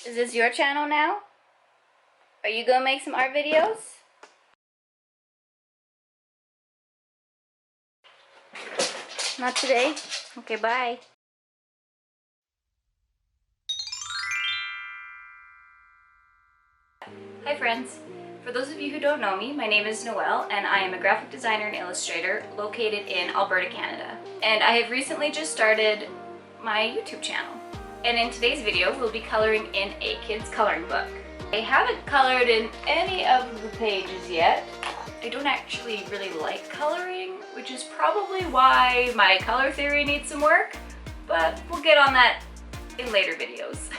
Is this your channel now? Are you gonna make some art videos? Not today? Okay, bye. Hi friends. For those of you who don't know me, my name is Noelle and I am a graphic designer and illustrator located in Alberta, Canada. And I have recently just started my YouTube channel. And in today's video, we'll be coloring in a kid's coloring book. I haven't colored in any of the pages yet. I don't actually really like coloring, which is probably why my color theory needs some work, but we'll get on that in later videos.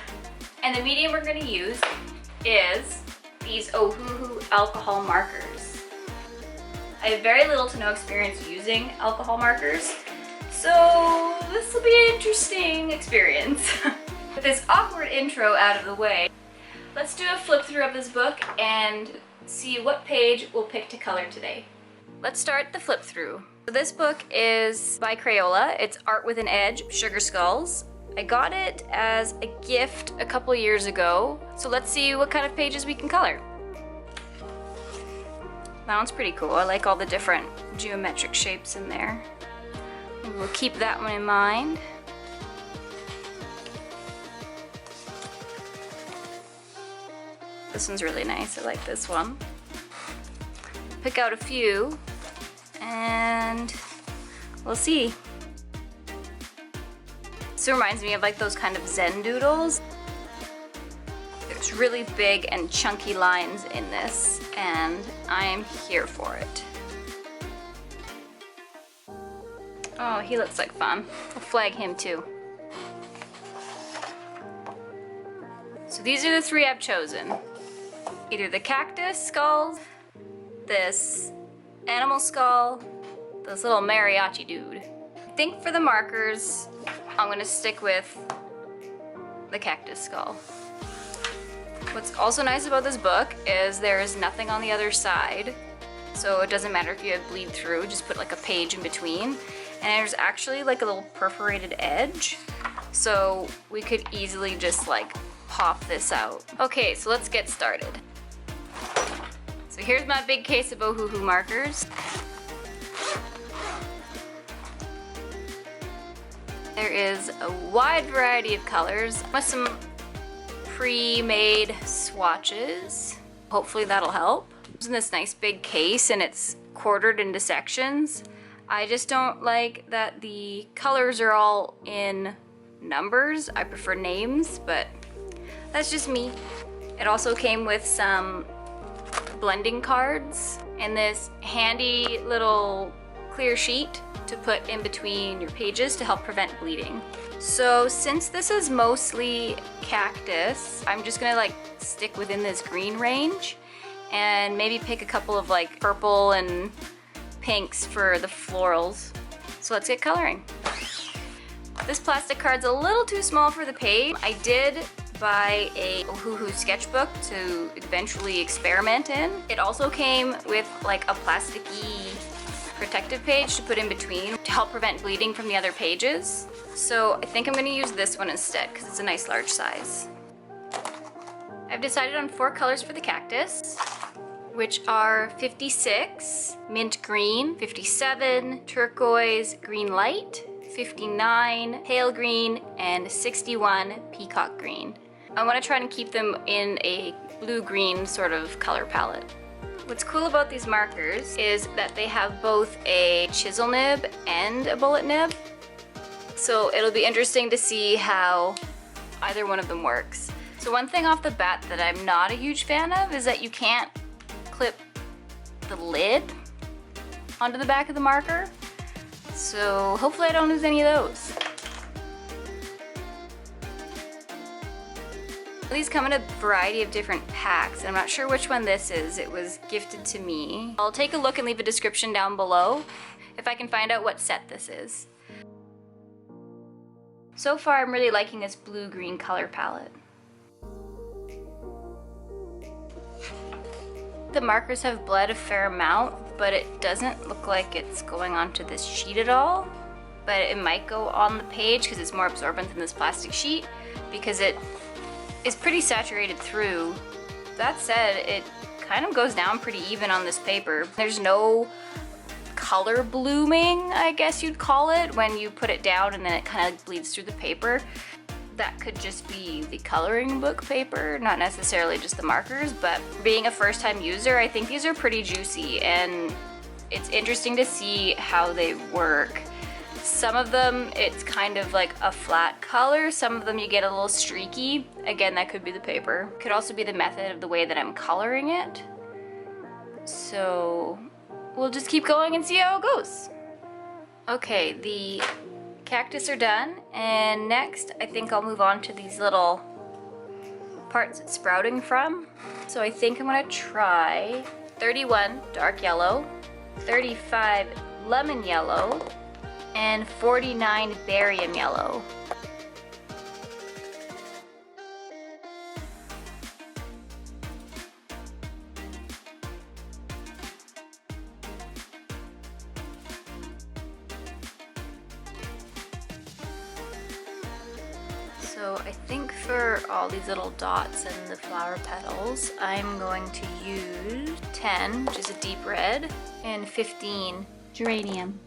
And the medium we're going to use is these Ohuhu Alcohol Markers. I have very little to no experience using alcohol markers, so this will be an interesting experience. With this awkward intro out of the way, let's do a flip through of this book and see what page we'll pick to color today. Let's start the flip through. So this book is by Crayola. It's Art with an Edge, Sugar Skulls. I got it as a gift a couple years ago, so let's see what kind of pages we can color. That one's pretty cool. I like all the different geometric shapes in there. We'll keep that one in mind. This one's really nice. I like this one. Pick out a few and we'll see. This reminds me of like those kind of Zen doodles. There's really big and chunky lines in this and I'm here for it. Oh, he looks like fun. I'll flag him too. So these are the three I've chosen. Either the cactus skulls, this animal skull, this little mariachi dude. I think for the markers, I'm gonna stick with the cactus skull. What's also nice about this book is there is nothing on the other side. So it doesn't matter if you have bleed through, just put like a page in between. And there's actually like a little perforated edge. So we could easily just like pop this out. Okay, so let's get started. So here's my big case of Ohuhu markers. There is a wide variety of colors with some pre-made swatches. Hopefully that'll help. It's in this nice big case and it's quartered into sections. I just don't like that the colors are all in numbers. I prefer names, but that's just me. It also came with some blending cards and this handy little clear sheet to put in between your pages to help prevent bleeding. So since this is mostly cactus, I'm just gonna like stick within this green range and maybe pick a couple of like purple and pinks for the florals. So let's get coloring. This plastic card's a little too small for the page. I did buy a Ohuhu sketchbook to eventually experiment in. It also came with like a plasticky protective page to put in between to help prevent bleeding from the other pages. So I think I'm gonna use this one instead because it's a nice large size. I've decided on 4 colors for the cactus, which are 56, mint green, 57, turquoise, green light, 59, pale green, and 61, peacock green. I want to try and keep them in a blue-green sort of color palette. What's cool about these markers is that they have both a chisel nib and a bullet nib. So it'll be interesting to see how either one of them works. So one thing off the bat that I'm not a huge fan of is that you can't clip the lid onto the back of the marker. So hopefully I don't lose any of those. These come in a variety of different packs. I'm not sure which one this is. It was gifted to me. I'll take a look and leave a description down below if I can find out what set this is. So far I'm really liking this blue-green color palette. The markers have bled a fair amount, but it doesn't look like it's going onto this sheet at all. But it might go on the page because it's more absorbent than this plastic sheet, because it is pretty saturated through. That said, it kind of goes down pretty even on this paper. There's no color blooming, I guess you'd call it, when you put it down and then it kind of bleeds through the paper. That could just be the coloring book paper, not necessarily just the markers, but being a first-time user, I think these are pretty juicy and it's interesting to see how they work. Some of them, it's kind of like a flat color. Some of them you get a little streaky. Again, that could be the paper. Could also be the method of the way that I'm coloring it. So we'll just keep going and see how it goes. Okay, the cactus are done, and next I think I'll move on to these little parts it's sprouting from. So I think I'm gonna try 31 dark yellow, 35 lemon yellow, and 49 barium yellow. So I think for all these little dots and the flower petals, I'm going to use 10, which is a deep red, and 15 geranium.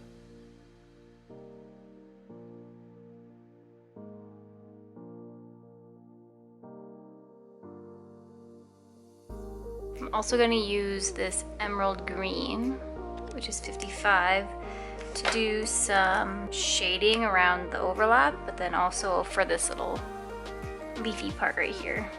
I'm also going to use this emerald green, which is 55, to do some shading around the overlap, but then also for this little leafy part right here.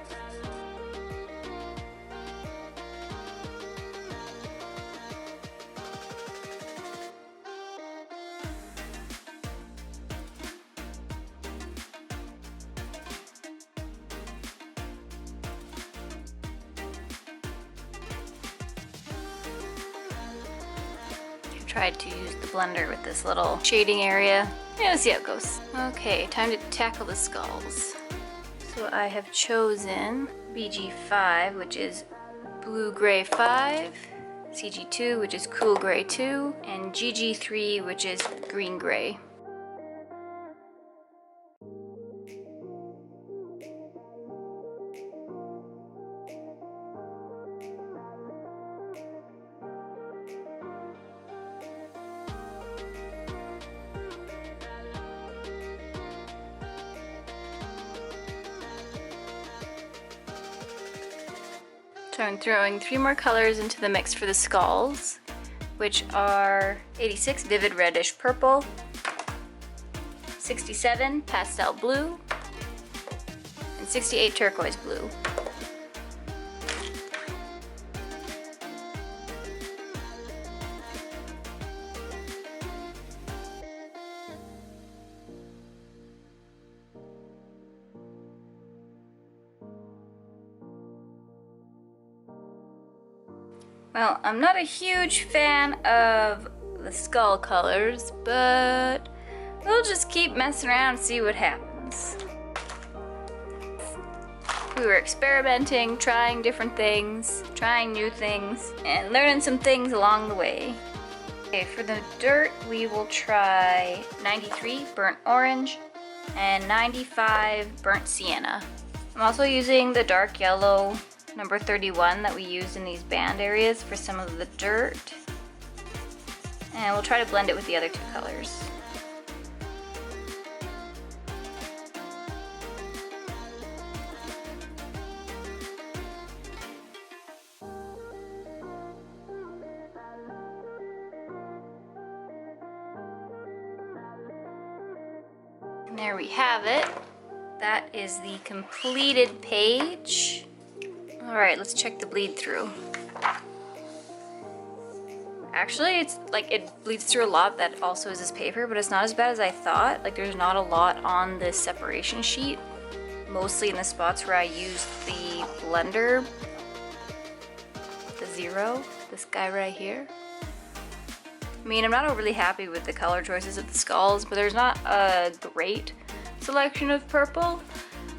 Tried to use the blender with this little shading area. Yeah, let's see how it goes. Okay, time to tackle the skulls. So I have chosen BG5, which is Blue Gray 5, CG2, which is Cool Gray 2, and GG3, which is Green Gray. So I'm throwing 3 more colors into the mix for the skulls, which are 86 vivid reddish purple, 67 pastel blue, and 68 turquoise blue. Well, I'm not a huge fan of the skull colors, but we'll just keep messing around and see what happens. We were experimenting, trying different things, trying new things, and learning some things along the way. Okay, for the dirt, we will try 93 burnt orange and 95 burnt sienna. I'm also using the dark yellow number 31 that we used in these band areas for some of the dirt. And we'll try to blend it with the other 2 colors. And there we have it. That is the completed page. Alright, let's check the bleed through. Actually, it's like it bleeds through a lot that also is this paper, but it's not as bad as I thought. Like there's not a lot on this separation sheet, mostly in the spots where I used the blender, the 0, this guy right here. I mean, I'm not overly happy with the color choices of the skulls, but there's not a great selection of purple.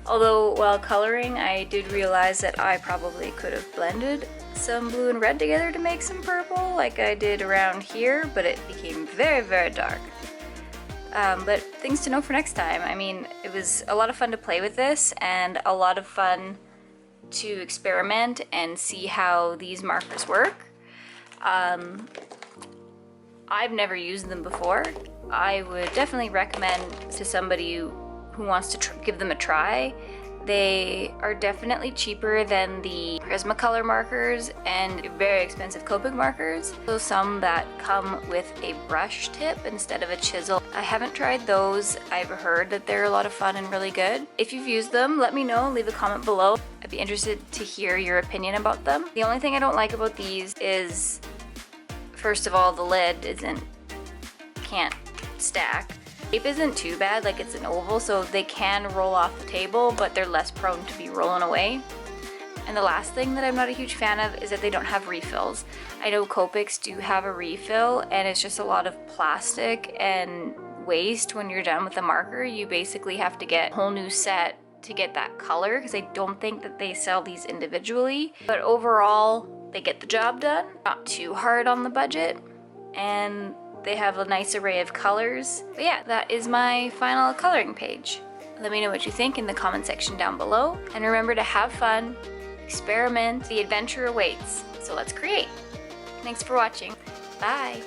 Although while coloring, I did realize that I probably could have blended some blue and red together to make some purple like I did around here, but it became very, very dark. But things to know for next time. I mean, it was a lot of fun to play with this and a lot of fun to experiment and see how these markers work. I've never used them before. I would definitely recommend to somebody who wants to give them a try. They are definitely cheaper than the Prismacolor markers and very expensive Copic markers. So some that come with a brush tip instead of a chisel. I haven't tried those. I've heard that they're a lot of fun and really good. If you've used them, let me know, leave a comment below. I'd be interested to hear your opinion about them. The only thing I don't like about these is, first of all, the lid can't stack. Shape isn't too bad, like it's an oval, so they can roll off the table, but they're less prone to be rolling away. And the last thing that I'm not a huge fan of is that they don't have refills. I know Copics do have a refill, and it's just a lot of plastic and waste when you're done with the marker. You basically have to get a whole new set to get that color, because I don't think that they sell these individually. But overall, they get the job done. Not too hard on the budget, and they have a nice array of colors. But yeah, that is my final coloring page. Let me know what you think in the comment section down below. And remember to have fun, experiment, the adventure awaits. So let's create. Thanks for watching. Bye.